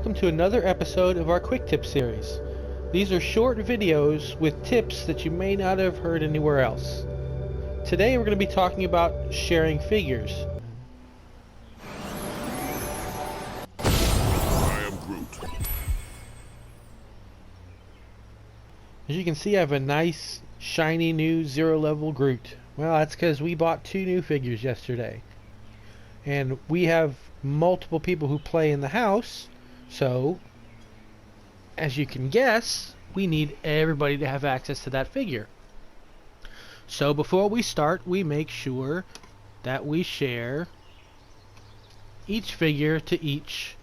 welcome to another episode of our Quick Tip series. These are short videos with tips that you may not have heard anywhere else. Today we're going to be talking about sharing figures. I am Groot. As you can see, I have a nice, shiny new zero-level Groot. Well, that's because we bought 2 new figures yesterday. And we have multiple people who play in the house, so as you can guess, we need everybody to have access to that figure. So before we start, we make sure that we share each figure to each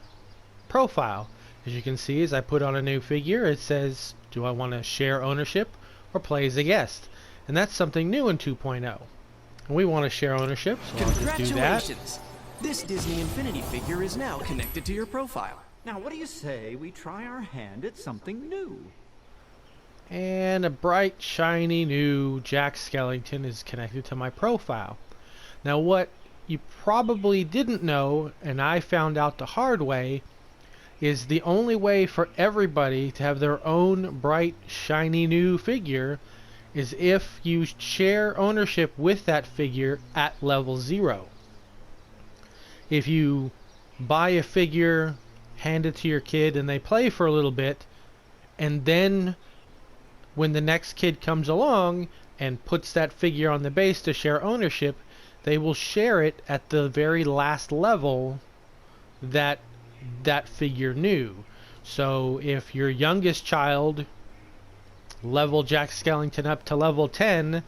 profile. As you can see, as I put on a new figure, it says, do I want to share ownership or play as a guest? And that's something new in 2.0. And we want to share ownership, so I'll just do that. Congratulations! This Disney Infinity figure is now connected to your profile. Now, what do you say we try our hand at something new? And a bright, shiny new Jack Skellington is connected to my profile. Now, what you probably didn't know, and I found out the hard way, is the only way for everybody to have their own bright, shiny new figure is if you share ownership with that figure at level 0. If you buy a figure, hand it to your kid, and they play for a little bit, and then when the next kid comes along and puts that figure on the base to share ownership, they will share it at the very last level that that figure knew. So if your youngest child leveled Jack Skellington up to level 10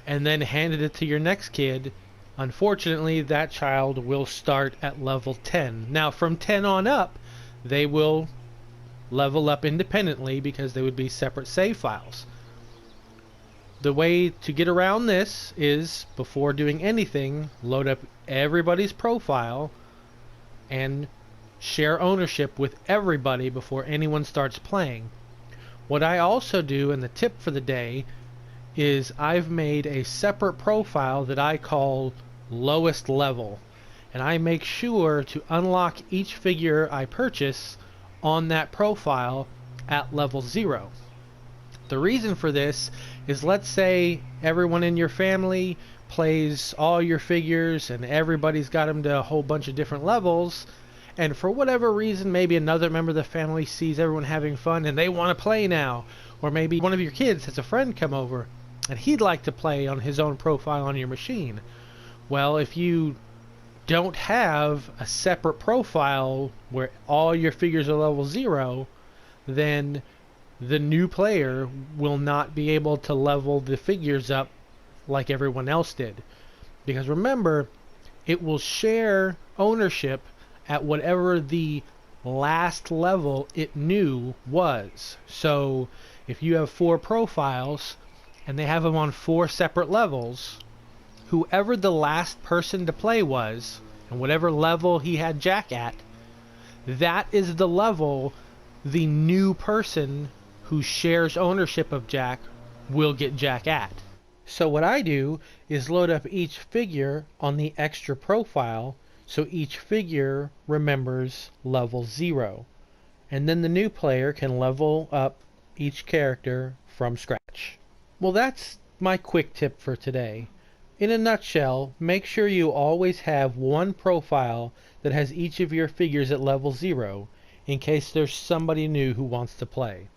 and then handed it to your next kid, unfortunately, that child will start at level 10. Now, from 10 on up, they will level up independently because they would be separate save files. The way to get around this is, before doing anything, load up everybody's profile and share ownership with everybody before anyone starts playing. What I also do, and the tip for the day, is I've made a separate profile that I call lowest level, and I make sure to unlock each figure I purchase on that profile at level 0. The reason for this is, let's say everyone in your family plays all your figures and everybody's got them to a whole bunch of different levels, and for whatever reason maybe another member of the family sees everyone having fun and they want to play now, or maybe one of your kids has a friend come over and he'd like to play on his own profile on your machine. Well, if you don't have a separate profile where all your figures are level 0, then the new player will not be able to level the figures up like everyone else did. Because remember, it will share ownership at whatever the last level it knew was. So if you have 4 profiles and they have them on 4 separate levels, whoever the last person to play was, and whatever level he had Jack at, that is the level the new person who shares ownership of Jack will get Jack at. So what I do is load up each figure on the extra profile so each figure remembers level 0. And then the new player can level up each character from scratch. Well, that's my quick tip for today. In a nutshell, make sure you always have one profile that has each of your figures at level 0 in case there's somebody new who wants to play.